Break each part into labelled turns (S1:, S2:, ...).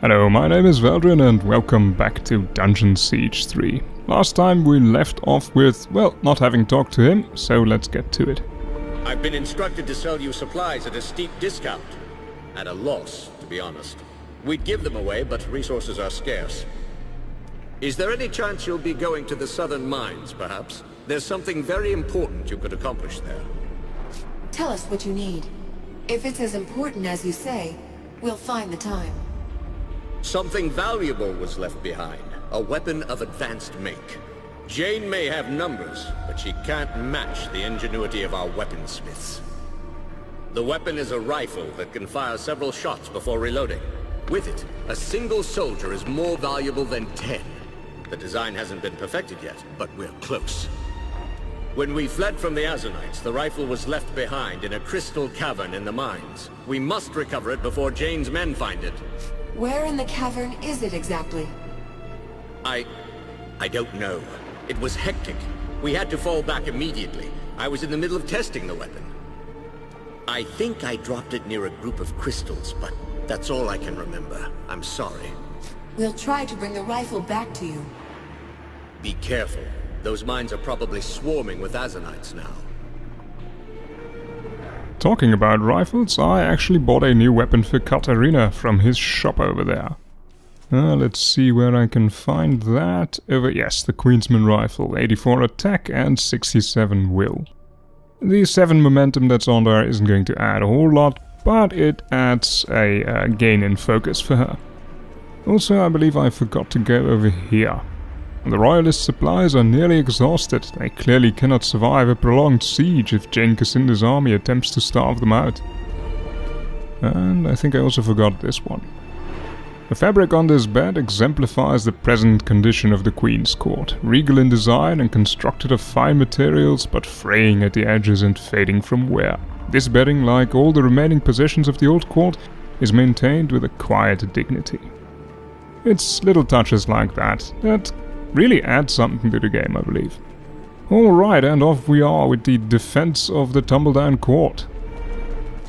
S1: Hello, my name is Feldrin and welcome back to Dungeon Siege 3. Last time we left off with, well, not having talked to him, so let's get to it.
S2: I've been instructed to sell you supplies at a steep discount. At a loss, to be honest. We'd give them away, but resources are scarce. Is there any chance you'll be going to the southern mines, perhaps? There's something very important you could accomplish there.
S3: Tell us what you need. If it's as important as you say, we'll find the time.
S2: Something valuable was left behind. A weapon of advanced make. Jane may have numbers, but she can't match the ingenuity of our weaponsmiths. The weapon is a rifle that can fire several shots before reloading. With it, a single soldier is more valuable than 10. The design hasn't been perfected yet, but we're close. When we fled from the Azanites, the rifle was left behind in a crystal cavern in the mines. We must recover it before Jane's men find it.
S3: Where in the cavern is it exactly?
S2: I don't know. It was hectic. We had to fall back immediately. I was in the middle of testing the weapon. I think I dropped it near a group of crystals, but that's all I can remember. I'm sorry.
S3: We'll try to bring the rifle back to you.
S2: Be careful. Those mines are probably swarming with Azanites now.
S1: Talking about rifles, I actually bought a new weapon for Katarina from his shop over there. Let's see where I can find that. Yes, the Queensman rifle, 84 attack and 67 will. The 7 momentum that's on there isn't going to add a whole lot, but it adds a gain in focus for her. Also, I believe I forgot to go over here. The Royalist supplies are nearly exhausted. They clearly cannot survive a prolonged siege if Jane Cassinda's army attempts to starve them out. And I think I also forgot this one. The fabric on this bed exemplifies the present condition of the Queen's Court. Regal in design and constructed of fine materials, but fraying at the edges and fading from wear. This bedding, like all the remaining possessions of the old court, is maintained with a quiet dignity. It's little touches like that really add something to the game, I believe. Alright, and off we are with the defense of the Tumbledown Court.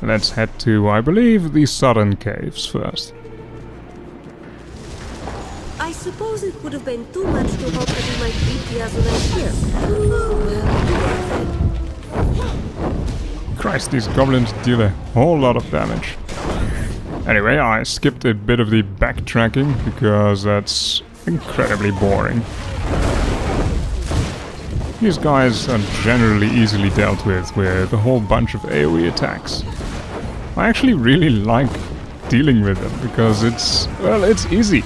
S1: Let's head to, I believe, the southern caves first.
S4: I suppose it would have been too much to hope that we might beat the Azanites here.
S1: Christ, these goblins deal a whole lot of damage. Anyway, I skipped a bit of the backtracking because that's incredibly boring. These guys are generally easily dealt with a whole bunch of AoE attacks. I actually really like dealing with them because it's easy.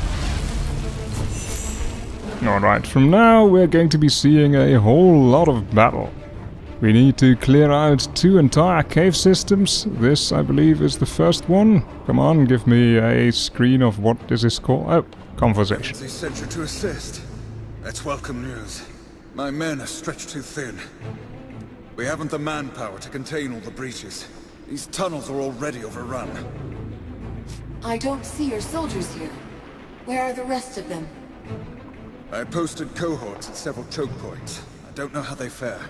S1: Alright, from now we're going to be seeing a whole lot of battle. We need to clear out 2 entire cave systems. This, I believe, is the first one. Come on, give me a screen of what this is called. Oh, conversation.
S5: They sent you to assist. That's welcome news. My men are stretched too thin. We haven't the manpower to contain all the breaches. These tunnels are already overrun.
S3: I don't see your soldiers here. Where are the rest of them?
S5: I posted cohorts at several choke points. I don't know how they fare.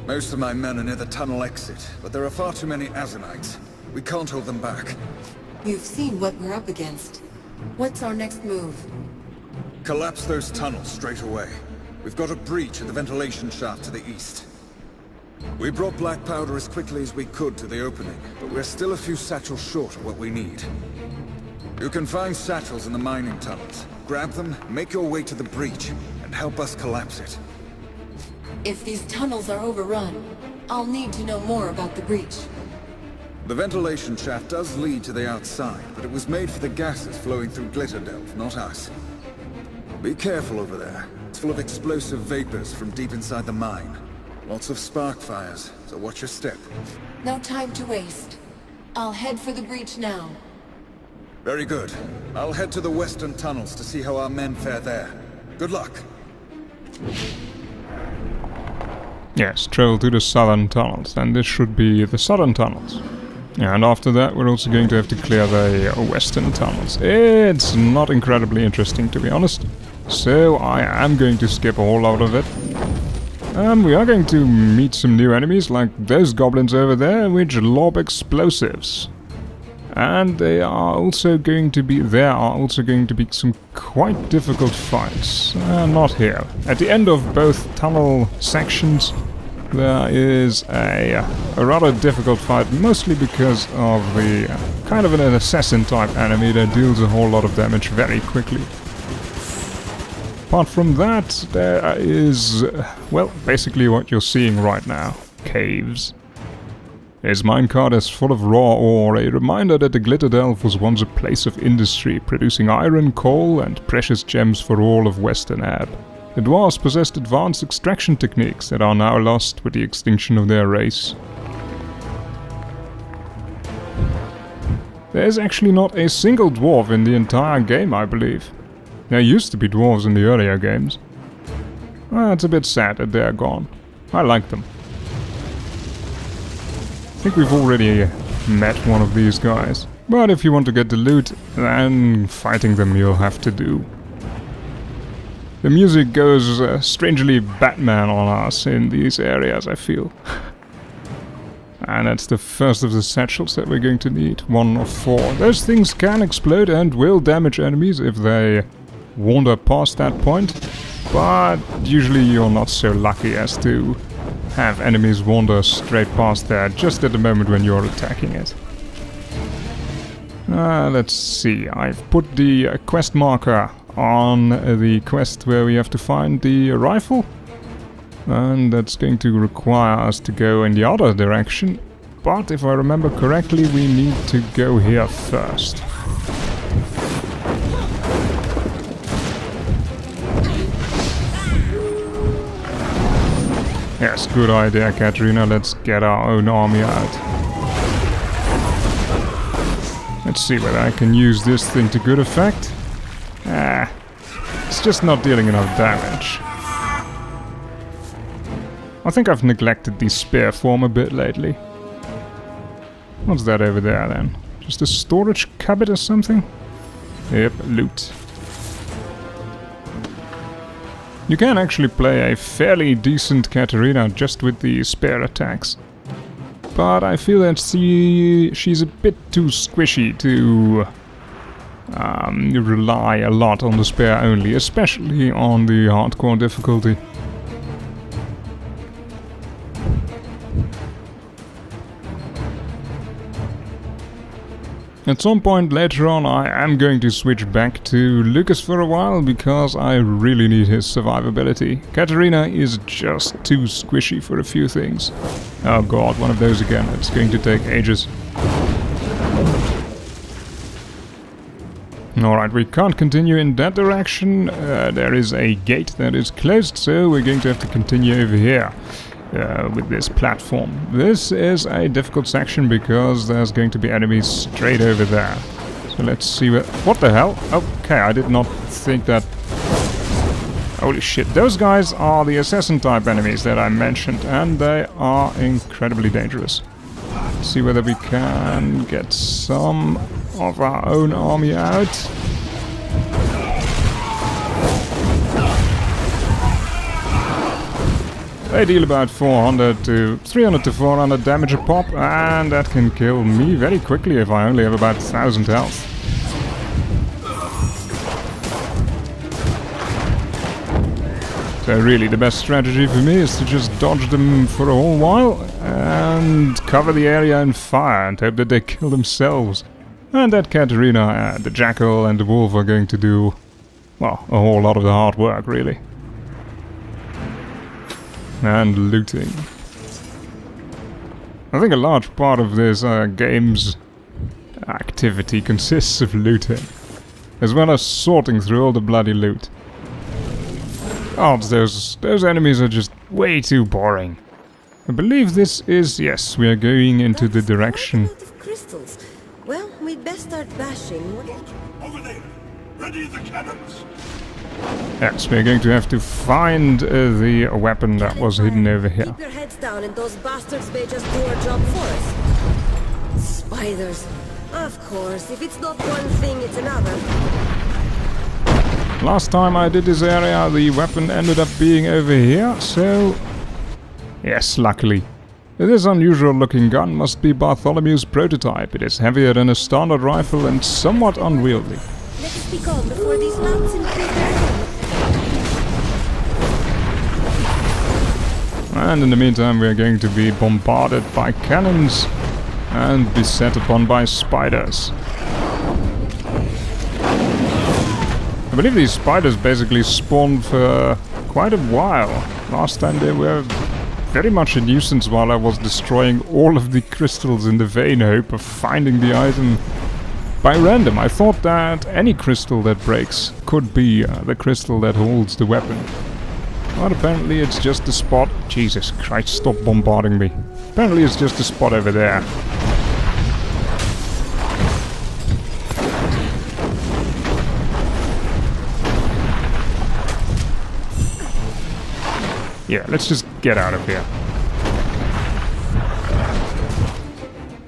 S5: Most of my men are near the tunnel exit, but there are far too many Azanites. We can't hold them back.
S3: You've seen what we're up against. What's our next move?
S5: Collapse those tunnels straight away. We've got a breach at the ventilation shaft to the east. We brought black powder as quickly as we could to the opening, but we're still a few satchels short of what we need. You can find satchels in the mining tunnels. Grab them, make your way to the breach, and help us collapse it.
S3: If these tunnels are overrun, I'll need to know more about the breach.
S5: The ventilation shaft does lead to the outside, but it was made for the gases flowing through Glitterdelve, not us. Be careful over there. It's full of explosive vapors from deep inside the mine. Lots of spark fires, so watch your step.
S3: No time to waste. I'll head for the breach now.
S5: Very good. I'll head to the western tunnels to see how our men fare there. Good luck.
S1: Yes, travel to the southern tunnels, and this should be the southern tunnels. And after that we're also going to have to clear the western tunnels. It's not incredibly interesting, to be honest. So I am going to skip a whole lot of it. We are going to meet some new enemies, like those goblins over there, which lob explosives. And there are also going to be some quite difficult fights. Not here. At the end of both tunnel sections, there is a rather difficult fight, mostly because of the kind of an assassin type enemy that deals a whole lot of damage very quickly. Apart from that, there is, well, basically what you're seeing right now. Caves. His minecart is full of raw ore, a reminder that the Glitter Delve was once a place of industry, producing iron, coal and precious gems for all of Western Ebb. The dwarves possessed advanced extraction techniques that are now lost with the extinction of their race. There is actually not a single dwarf in the entire game, I believe. There used to be dwarves in the earlier games. Well, it's a bit sad that they're gone. I like them. I think we've already met one of these guys. But if you want to get the loot, then fighting them you'll have to do. The music goes strangely Batman on us in these areas, I feel. And that's the first of the satchels that we're going to need. 1 of 4. Those things can explode and will damage enemies if they wander past that point. But usually you're not so lucky as to have enemies wander straight past there just at the moment when you're attacking it. Let's see. I've put the quest marker on the quest where we have to find the rifle. And that's going to require us to go in the other direction. But if I remember correctly, we need to go here first. Yes, good idea, Katarina. Let's get our own army out. Let's see whether I can use this thing to good effect. It's just not dealing enough damage. I think I've neglected the spear form a bit lately. What's that over there then? Just a storage cupboard or something? Yep, loot. You can actually play a fairly decent Katarina just with the spear attacks. But I feel that she's a bit too squishy to rely a lot on the spear only, especially on the hardcore difficulty. At some point later on I am going to switch back to Lucas for a while because I really need his survivability. Katarina is just too squishy for a few things. Oh god, one of those again. It's going to take ages. Alright, we can't continue in that direction. There is a gate that is closed, so we're going to have to continue over here. With this platform. This is a difficult section because there's going to be enemies straight over there. So let's see what the hell? Okay, I did not think that... Holy shit, those guys are the assassin type enemies that I mentioned, and they are incredibly dangerous. Let's see whether we can get some of our own army out. They deal about 300 to 400 damage a pop, and that can kill me very quickly if I only have about 1000 health. So really the best strategy for me is to just dodge them for a whole while and cover the area in fire and hope that they kill themselves. And that Katarina, the Jackal and the Wolf are going to do, well, a whole lot of the hard work really. And looting. I think a large part of this game's activity consists of looting, as well as sorting through all the bloody loot. God, those enemies are just way too boring. I believe this is... yes, we are going into the direction...
S4: Quite a lot of crystals. Well, we'd best start bashing.
S6: Over there! Ready the cannons!
S1: Yes, we're going to have to find the weapon that was hidden over here.
S4: Keep your heads down and those bastards may just do our job for us. Spiders. Of course, if it's not one thing, it's another.
S1: Last time I did this area, the weapon ended up being over here, so... yes, luckily. This unusual looking gun must be Bartholomew's prototype. It is heavier than a standard rifle and somewhat unwieldy.
S4: Let us be calm before these louts increase their aim.
S1: And in the meantime we are going to be bombarded by cannons and beset upon by spiders. I believe these spiders basically spawned for quite a while. Last time they were very much a nuisance while I was destroying all of the crystals in the vain hope of finding the item by random. I thought that any crystal that breaks could be the crystal that holds the weapon. But apparently it's just a spot. Jesus Christ, stop bombarding me. Apparently it's just a spot over there. Yeah, let's just get out of here.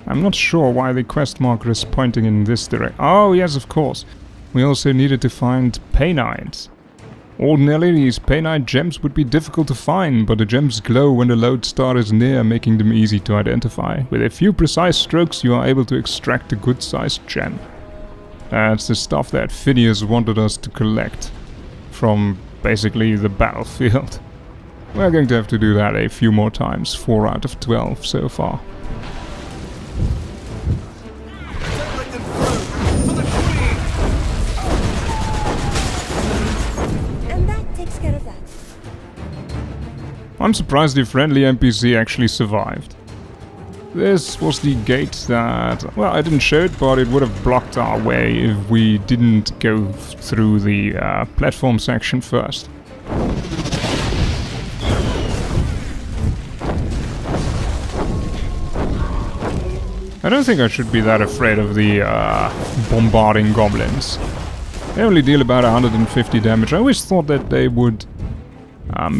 S1: I'm not sure why the quest marker is pointing in this direction. Oh, yes, of course. We also needed to find painite. Ordinarily, these painite gems would be difficult to find, but the gems glow when the lodestar is near, making them easy to identify. With a few precise strokes, you are able to extract a good-sized gem. That's the stuff that Phineas wanted us to collect from basically the battlefield. We're going to have to do that a few more times, 4 out of 12 so far.
S4: And that takes care of that.
S1: I'm surprised the friendly NPC actually survived. This was the gate that... well, I didn't show it, but it would have blocked our way if we didn't go through the platform section first. I don't think I should be that afraid of the bombarding goblins. They only deal about 150 damage. I always thought that they would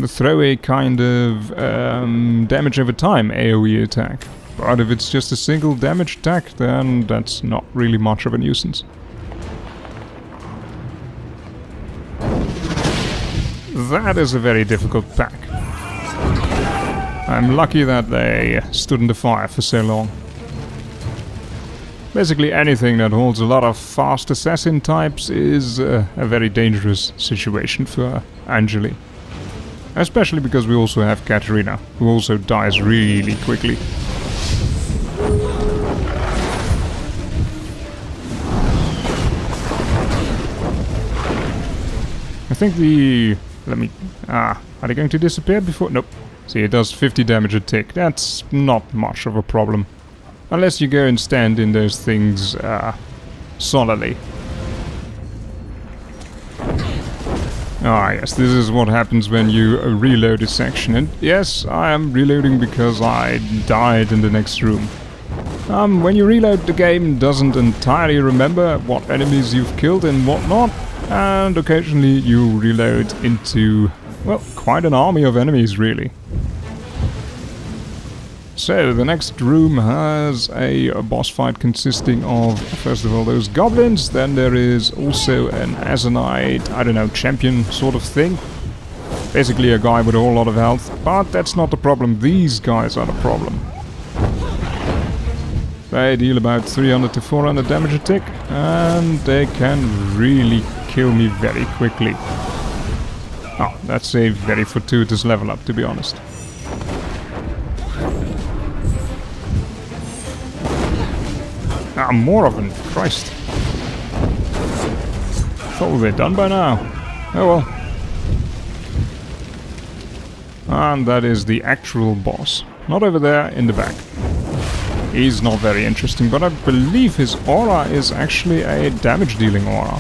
S1: throw a kind of damage over time AoE attack. But if it's just a single damage attack, then that's not really much of a nuisance. That is a very difficult pack. I'm lucky that they stood in the fire for so long. Basically anything that holds a lot of fast assassin types is a very dangerous situation for Angeli. Especially because we also have Katarina, who also dies really quickly. I think the... are they going to disappear before? Nope. See, it does 50 damage a tick. That's not much of a problem. Unless you go and stand in those things solidly. Ah yes, this is what happens when you reload a section. And yes, I am reloading because I died in the next room. When you reload, the game doesn't entirely remember what enemies you've killed and what not. And occasionally you reload into, well, quite an army of enemies really. So, the next room has a boss fight consisting of, first of all, those goblins, then there is also an Azanite, I don't know, champion sort of thing. Basically a guy with a whole lot of health, but that's not the problem, these guys are the problem. They deal about 300 to 400 damage a tick, and they can really kill me very quickly. Oh, that's a very fortuitous level up, to be honest. Ah, more of them. Christ. Thought we were done by now. Oh well. And that is the actual boss. Not over there, in the back. He's not very interesting, but I believe his aura is actually a damage-dealing aura.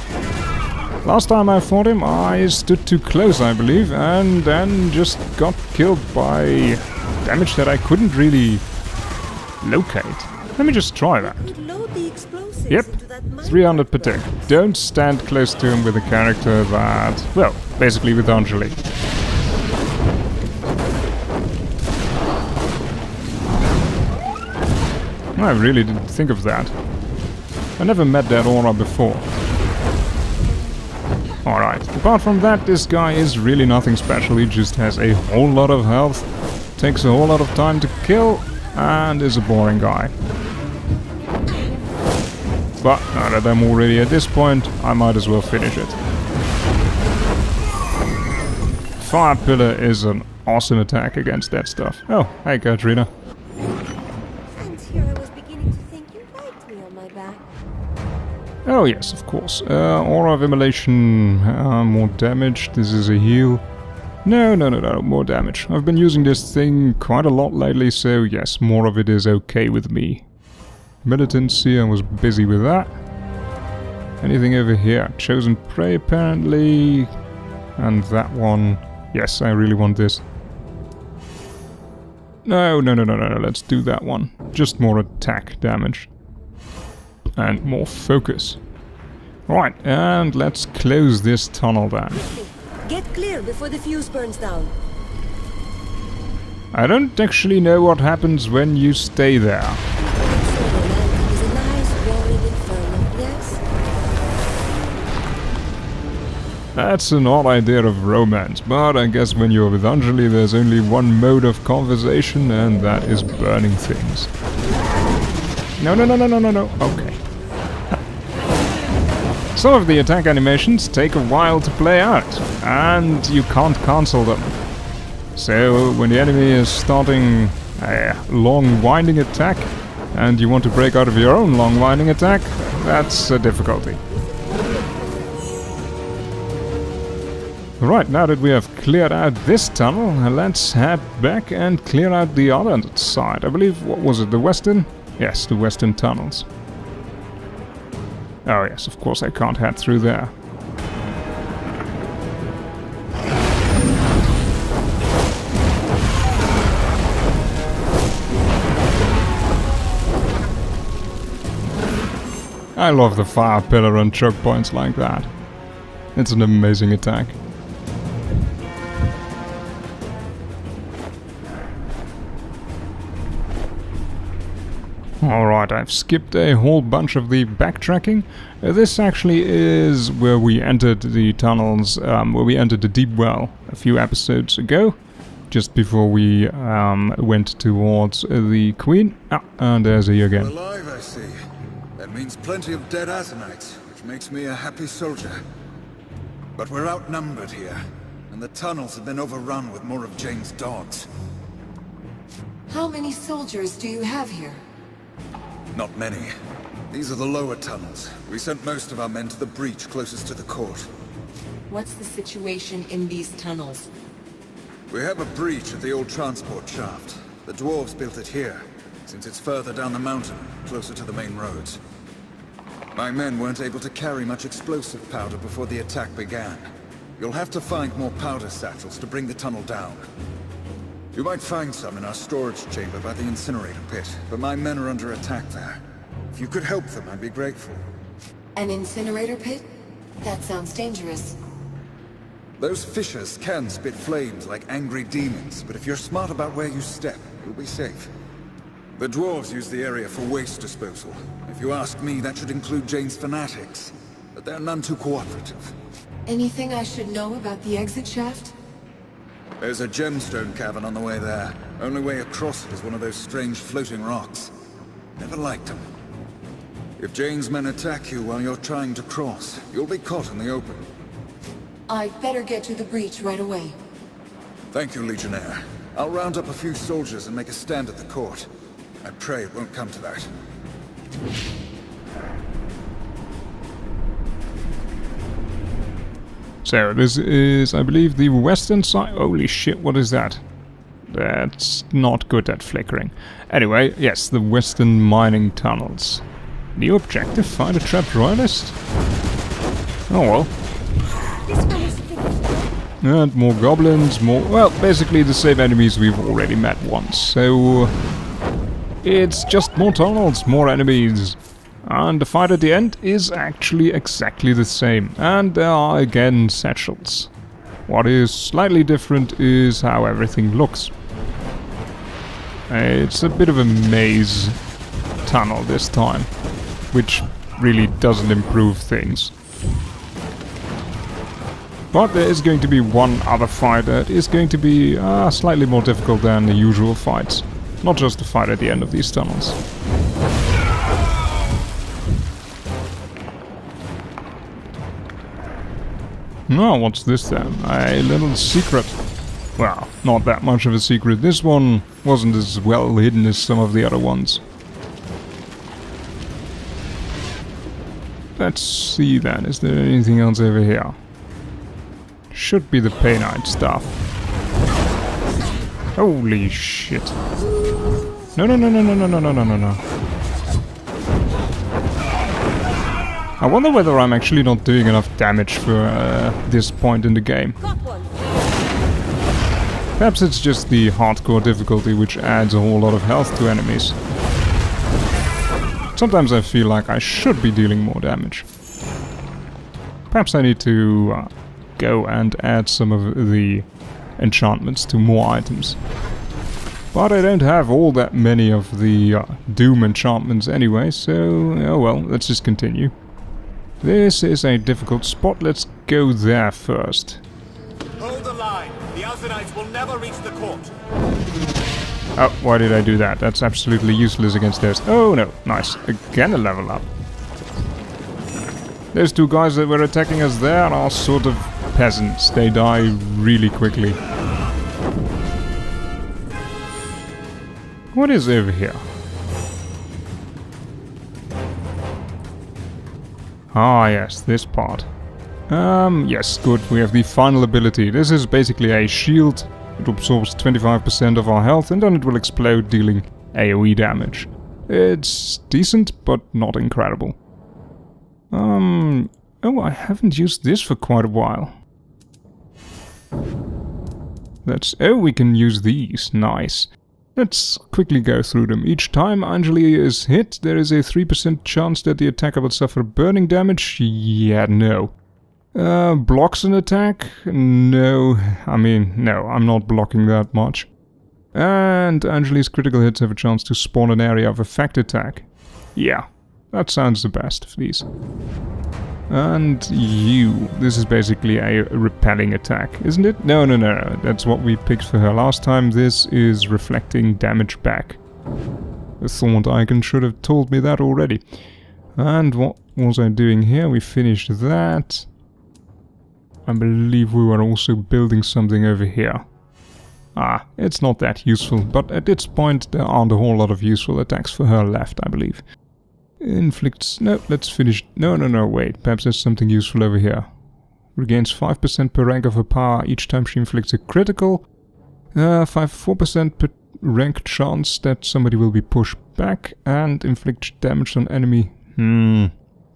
S1: Last time I fought him, I stood too close, I believe, and then just got killed by damage that I couldn't really locate. Let me just try that. Yep, 300 per tick. Don't stand close to him with a character that... well, basically with Angeli. I really didn't think of that. I never met that aura before. Alright, apart from that, this guy is really nothing special. He just has a whole lot of health, takes a whole lot of time to kill, and is a boring guy. But now that I'm already at this point, I might as well finish it. Fire Pillar is an awesome attack against that stuff. Oh, hey Katrina.
S4: And here I was beginning to think you liked me on my back.
S1: Oh yes, of course. Aura of Immolation, more damage. This is a heal. No, more damage. I've been using this thing quite a lot lately, so yes, more of it is okay with me. Militancy, I was busy with that. Anything over here? Chosen Prey, apparently. And that one. Yes, I really want this. No, let's do that one. Just more attack damage. And more focus. Right, and let's close this tunnel then.
S4: Get clear before the fuse burns down.
S1: I don't actually know what happens when you stay there.
S4: Is a nice rolling inferno, yes?
S1: That's an odd idea of romance, but I guess when you're with Anjali there's only one mode of conversation, and that is burning things. No. Okay. Some of the attack animations take a while to play out, and you can't cancel them. So when the enemy is starting a long winding attack, and you want to break out of your own long winding attack, that's a difficulty. Right, now that we have cleared out this tunnel, let's head back and clear out the other side. I believe, what was it, the western? Yes, the western tunnels. Oh yes, of course I can't head through there. I love the fire pillar on choke points like that. It's an amazing attack. Alright, I've skipped a whole bunch of the backtracking. This actually is where we entered the tunnels, where we entered the deep well a few episodes ago, just before we went towards the Queen. Ah, and there's he again.
S5: Alive, I see. That means plenty of dead Azanites, which makes me a happy soldier. But we're outnumbered here, and the tunnels have been overrun with more of Jane's dogs.
S3: How many soldiers do you have here?
S5: Not many. These are the lower tunnels. We sent most of our men to the breach closest to the court.
S3: What's the situation in these tunnels?
S5: We have a breach at the old transport shaft. The dwarves built it here, since it's further down the mountain, closer to the main roads. My men weren't able to carry much explosive powder before the attack began. You'll have to find more powder satchels to bring the tunnel down. You might find some in our storage chamber by the incinerator pit, but my men are under attack there. If you could help them, I'd be grateful.
S3: An incinerator pit? That sounds dangerous.
S5: Those fissures can spit flames like angry demons, but if you're smart about where you step, you'll be safe. The dwarves use the area for waste disposal. If you ask me, that should include Jane's fanatics, but they're none too cooperative.
S3: Anything I should know about the exit shaft?
S5: There's a gemstone cavern on the way there. Only way across it is one of those strange floating rocks. Never liked them. If Jane's men attack you while you're trying to cross, you'll be caught in the open.
S3: I'd better get to the breach right away.
S5: Thank you, Legionnaire. I'll round up a few soldiers and make a stand at the court. I pray it won't come to that.
S1: So this is, I believe, the western side. Holy shit, what is that? That's not good at flickering. Anyway, yes, the western mining tunnels. New objective, find a trapped royalist? Oh well. And more goblins, more... well, basically the same enemies we've already met once. So... it's just more tunnels, more enemies. And the fight at the end is actually exactly the same. And there are again satchels. What is slightly different is how everything looks. It's a bit of a maze tunnel this time, which really doesn't improve things. But there is going to be one other fight that is going to be slightly more difficult than the usual fights. not just the fight at the end of these tunnels. Now, what's this then? A little secret. Well, not that much of a secret. This one wasn't as well hidden as some of the other ones. Let's see then, is there anything else over here? Should be the Painite stuff. Holy shit. No, no, no, no, no, no, no, no, no, no. I wonder whether I'm actually not doing enough damage for this point in the game. Perhaps it's just the hardcore difficulty which adds a whole lot of health to enemies. Sometimes I feel like I should be dealing more damage. Perhaps I need to go and add some of the enchantments to more items. But I don't have all that many of the Doom enchantments anyway, so oh well, let's just continue. This is a difficult spot, let's go there first.
S6: Hold the line. The Alzenites will never reach the court.
S1: Oh, why did I do that? That's absolutely useless against those. Oh no, nice. Again a level up. Those two guys that were attacking us there are sort of peasants. They die really quickly. What is over here? Ah yes, this part. Yes, good. We have the final ability. This is basically a shield. It absorbs 25% of our health and then it will explode, dealing AoE damage. It's decent, but not incredible. Oh, I haven't used this for quite a while. Oh, we can use these. Nice. Let's quickly go through them. Each time Anjali is hit, there is a 3% chance that the attacker will suffer burning damage. Yeah, no. Blocks an attack? No. I mean, no, I'm not blocking that much. And Anjali's critical hits have a chance to spawn an area of effect attack. Yeah, that sounds the best of these. And you. This is basically a repelling attack, isn't it? No, no, no, no. That's what we picked for her last time. This is reflecting damage back. The thorned icon should have told me that already. And what was I doing here? We finished that. I believe we were also building something over here. Ah, it's not that useful, but at this point there aren't a whole lot of useful attacks for her left, I believe. Inflicts... No, let's finish... No, no, no, wait. Perhaps there's something useful over here. Regains 5% per rank of her power each time she inflicts a critical. 4% per rank chance that somebody will be pushed back and inflict damage on enemy.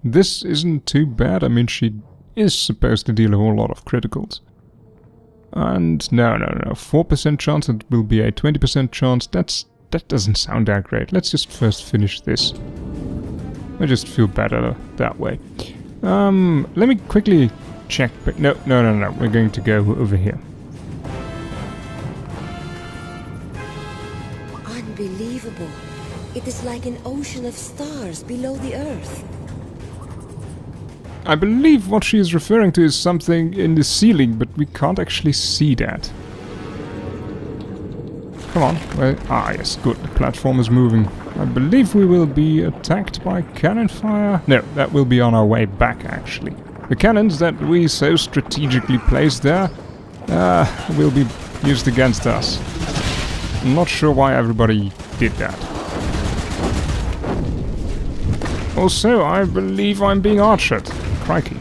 S1: This isn't too bad. I mean, she is supposed to deal a whole lot of criticals. And no, no, no. 4% chance, it will be a 20% chance. That doesn't sound that great. Let's just first finish this. I just feel better that way. Let me quickly check. No, no, no, no. We're going to go over here.
S4: Unbelievable. It is like an ocean of stars below the Earth.
S1: I believe what she is referring to is something in the ceiling, but we can't actually see that. Come on. Well, yes, good. The platform is moving. I believe we will be attacked by cannon fire. No, that will be on our way back, actually. The cannons that we so strategically placed there will be used against us. I'm not sure why everybody did that. Also, I believe I'm being archered. Crikey.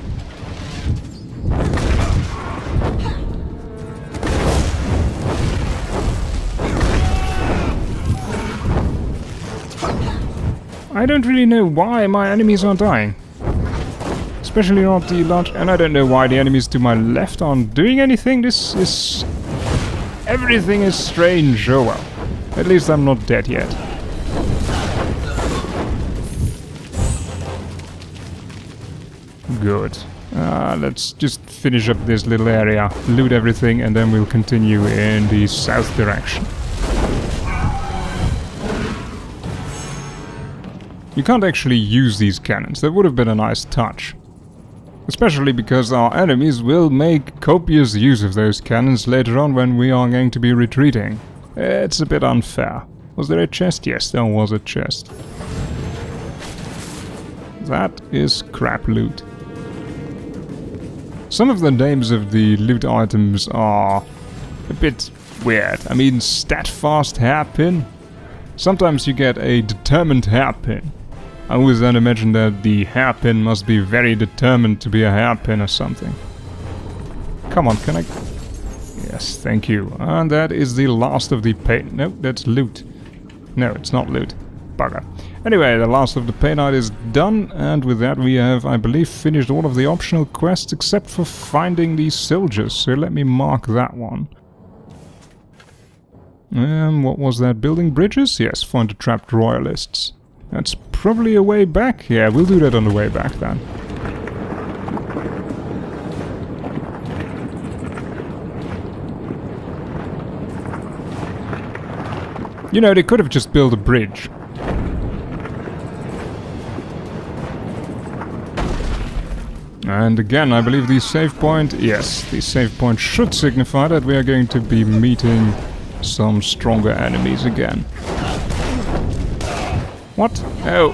S1: I don't really know why my enemies are dying. Especially not the large... And I don't know why the enemies to my left aren't doing anything. This is... Everything is strange. Oh well. At least I'm not dead yet. Good. Let's just finish up this little area, loot everything, and then we'll continue in the south direction. You can't actually use these cannons. That would have been a nice touch. Especially because our enemies will make copious use of those cannons later on when we are going to be retreating. It's a bit unfair. Was there a chest? Yes, there was a chest. That is crap loot. Some of the names of the loot items are a bit weird. I mean, stat fast hairpin. Sometimes you get a determined hairpin. I always then imagine that the hairpin must be very determined to be a hairpin or something. Come on, can I... Yes, thank you. And that is the last of the paint... No, that's loot. No, it's not loot. Bugger. Anyway, the last of the paint art is done, and with that we have, I believe, finished all of the optional quests except for finding these soldiers, so let me mark that one. What was that? Building bridges? Yes, find the trapped royalists. That's probably a way back. Yeah, we'll do that on the way back then. You know, they could have just built a bridge. And again, I believe the save point... Yes, the save point should signify that we are going to be meeting some stronger enemies again. What? Oh.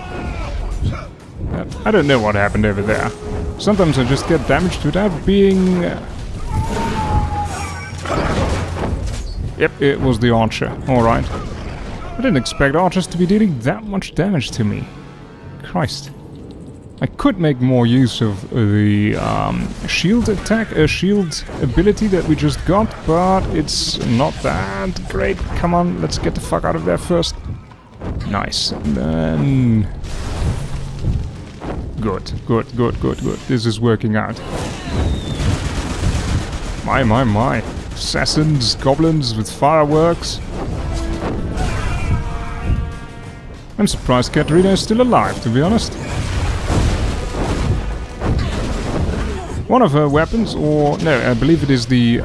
S1: I don't know what happened over there. Sometimes I just get damaged without being... Yep, it was the archer. Alright. I didn't expect archers to be dealing that much damage to me. Christ. I could make more use of the shield attack, shield ability that we just got, but it's not that great. Come on, let's get the fuck out of there first. Nice. And then... Good. This is working out. My. Assassins, goblins with fireworks. I'm surprised Katarina is still alive, to be honest. One of her weapons, or no, I believe it is the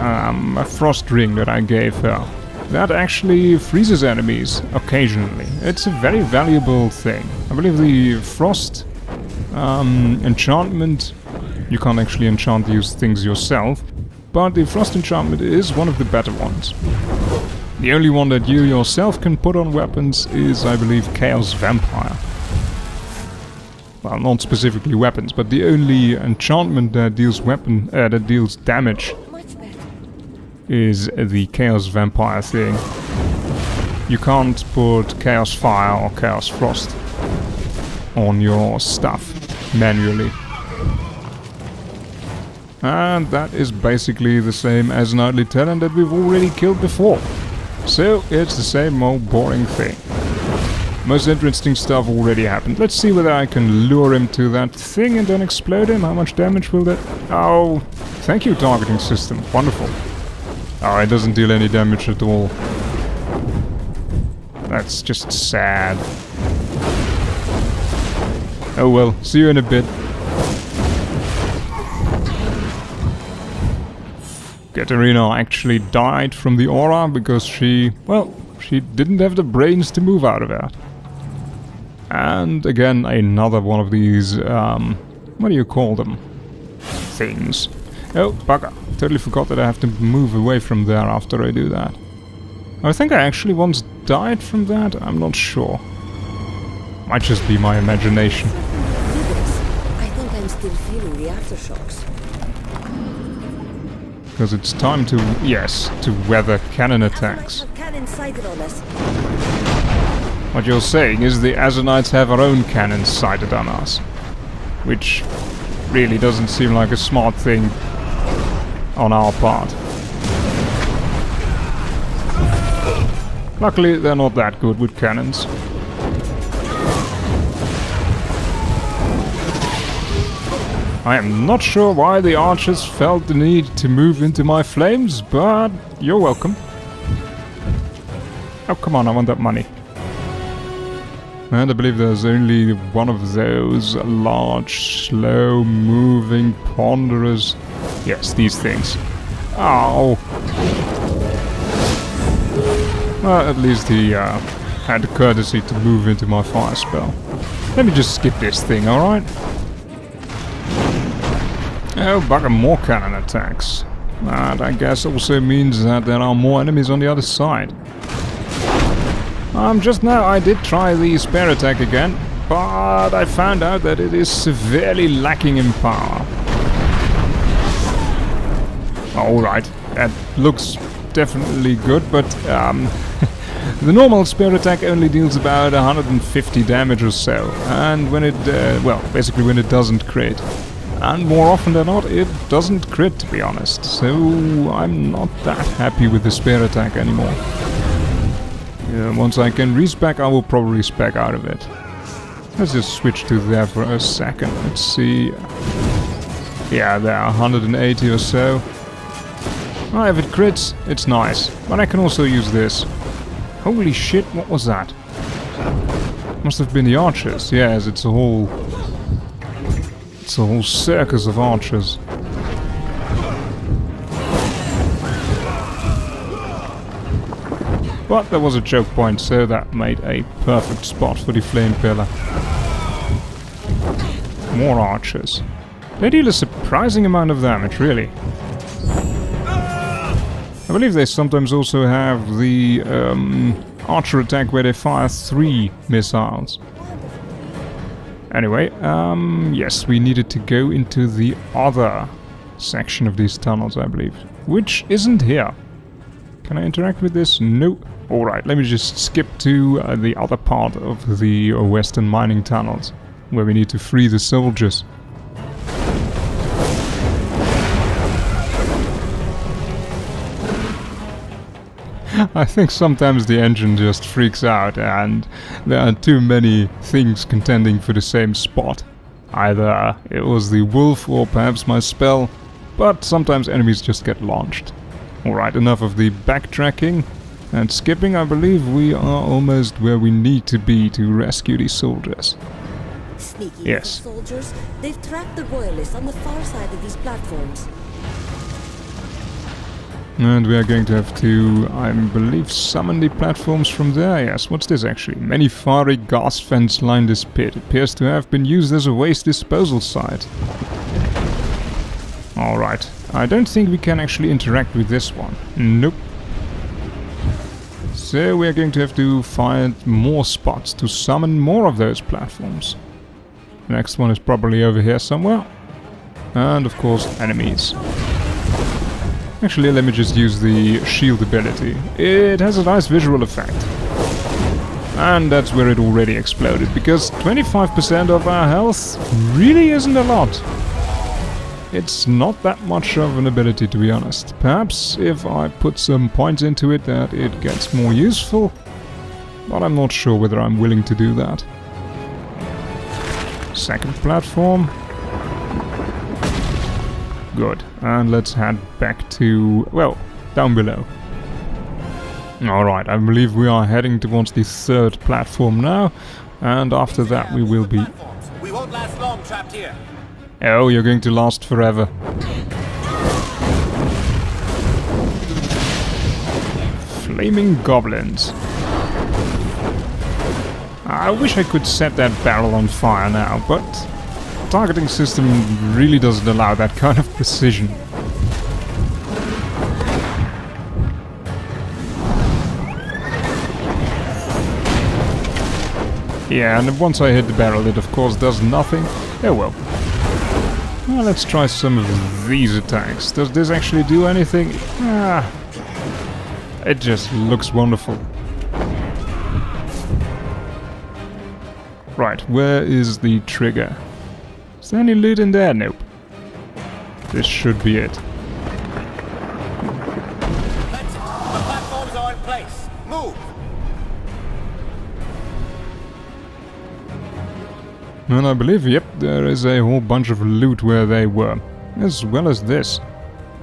S1: frost ring that I gave her. That actually freezes enemies occasionally. It's a very valuable thing. I believe the frost enchantment, you can't actually enchant these things yourself, but the frost enchantment is one of the better ones. The only one that you yourself can put on weapons is, I believe, Chaos Vampire. Well, not specifically weapons, but the only enchantment that deals damage is the Chaos Vampire thing. You can't put Chaos Fire or Chaos Frost on your stuff manually. And that is basically the same as Knightly Talent that we've already killed before. So it's the same old boring thing. Most interesting stuff already happened. Let's see whether I can lure him to that thing and then explode him. How much damage will that... Oh, thank you, targeting system. Wonderful. Oh, it doesn't deal any damage at all. That's just sad. Oh well, see you in a bit. Katarina actually died from the aura because she didn't have the brains to move out of that. And again, another one of these, what do you call them? Things. Oh, bugger. Totally forgot that I have to move away from there after I do that. I think I actually once died from that, I'm not sure. Might just be my imagination.
S4: I think I'm still feeling the aftershocks.
S1: Because it's time to, yes, to weather cannon attacks.
S4: Cannon sighted on us.
S1: What you're saying is the Azanites have our own cannons sighted on us. Which really doesn't seem like a smart thing on our part. Luckily, they're not that good with cannons. I am not sure why the archers felt the need to move into my flames, but you're welcome. Oh, come on, I want that money. And I believe there's only one of those large, slow-moving, ponderous... Yes, these things. Ow! Well, at least he had the courtesy to move into my fire spell. Let me just skip this thing, alright? Oh, bugger, more cannon attacks. That, I guess, also means that there are more enemies on the other side. Just now I did try the spare attack again, but I found out that it is severely lacking in power. Alright, that looks definitely good, but the normal spare attack only deals about 150 damage or so, and when it, well, basically when it doesn't crit. And more often than not, it doesn't crit, to be honest, so I'm not that happy with the spare attack anymore. Once I can respec, I will probably spec out of it. Let's just switch to there for a second. Let's see. Yeah, there are 180 or so. Oh, if it crits, it's nice. But I can also use this. Holy shit, what was that? Must have been the archers. Yes, it's a whole circus of archers. But there was a choke point, so that made a perfect spot for the flame pillar. More archers. They deal a surprising amount of damage, really. I believe they sometimes also have the archer attack where they fire 3 missiles. Anyway, yes, we needed to go into the other section of these tunnels, I believe. Which isn't here. Can I interact with this? No. Alright, let me just skip to the other part of the western mining tunnels, where we need to free the soldiers. I think sometimes the engine just freaks out and there are too many things contending for the same spot. Either it was the wolf or perhaps my spell, but sometimes enemies just get launched. Alright, enough of the backtracking and skipping. I believe we are almost where we need to be to rescue these soldiers.
S4: Sneaky
S1: Yes.
S4: soldiers. They've trapped the royalists on the far side of these platforms.
S1: And we are going to have to, I believe, summon the platforms from there. Yes, what's this actually? Many fiery gas vents line this pit. It appears to have been used as a waste disposal site. Alright, I don't think we can actually interact with this one. Nope. So we are going to have to find more spots to summon more of those platforms. The next one is probably over here somewhere. And of course, enemies. Actually, let me just use the shield ability. It has a nice visual effect. And that's where it already exploded, because 25% of our health really isn't a lot. It's not that much of an ability, to be honest. Perhaps if I put some points into it that it gets more useful, but I'm not sure whether I'm willing to do that. Second platform. Good, and let's head back to, well, down below. Alright, I believe we are heading towards the third platform now, and after that we will be...
S6: We won't last long trapped here.
S1: Oh, you're going to last forever. Flaming goblins. I wish I could set that barrel on fire now, but targeting system really doesn't allow that kind of precision. Yeah, and once I hit the barrel it of course does nothing. Oh well. Well, let's try some of these attacks. Does this actually do anything? Ah, it just looks wonderful. Right, where is the trigger? Is there any loot in there? Nope. This should be it.
S6: That's it. The platforms are in place. Move.
S1: And I believe, yep, there is a whole bunch of loot where they were. As well as this.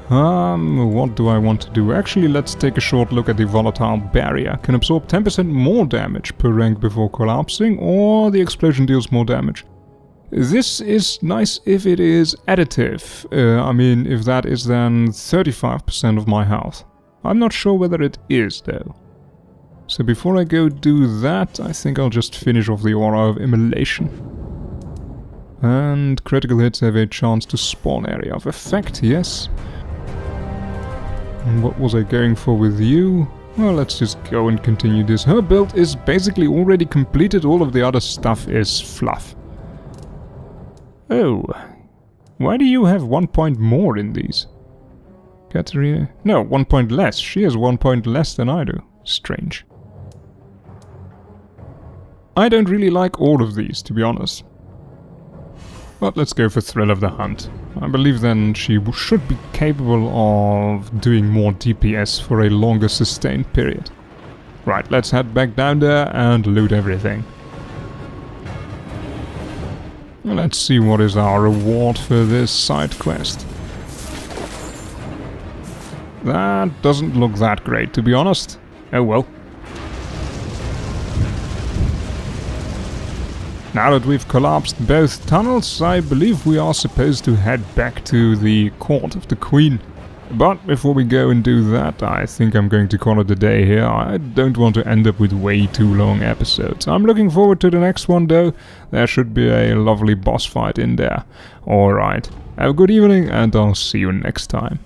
S1: What do I want to do? Actually, let's take a short look at the volatile barrier. Can absorb 10% more damage per rank before collapsing, or the explosion deals more damage. This is nice if it is additive. I mean, if that is then 35% of my health. I'm not sure whether it is, though. So before I go do that, I think I'll just finish off the aura of immolation. And critical hits have a chance to spawn area of effect, yes. And what was I going for with you? Well, let's just go and continue this. Her build is basically already completed. All of the other stuff is fluff. Oh. Why do you have 1 point more in these? Katerina? No, 1 point less. She has 1 point less than I do. Strange. I don't really like all of these, to be honest. But let's go for Thrill of the Hunt. I believe then she should be capable of doing more DPS for a longer sustained period. Right, let's head back down there and loot everything. Let's see what is our reward for this side quest. That doesn't look that great, to be honest. Oh well. Now that we've collapsed both tunnels, I believe we are supposed to head back to the Court of the Queen. But before we go and do that, I think I'm going to call it a day here. I don't want to end up with way too long episodes. I'm looking forward to the next one though. There should be a lovely boss fight in there. Alright, have a good evening and I'll see you next time.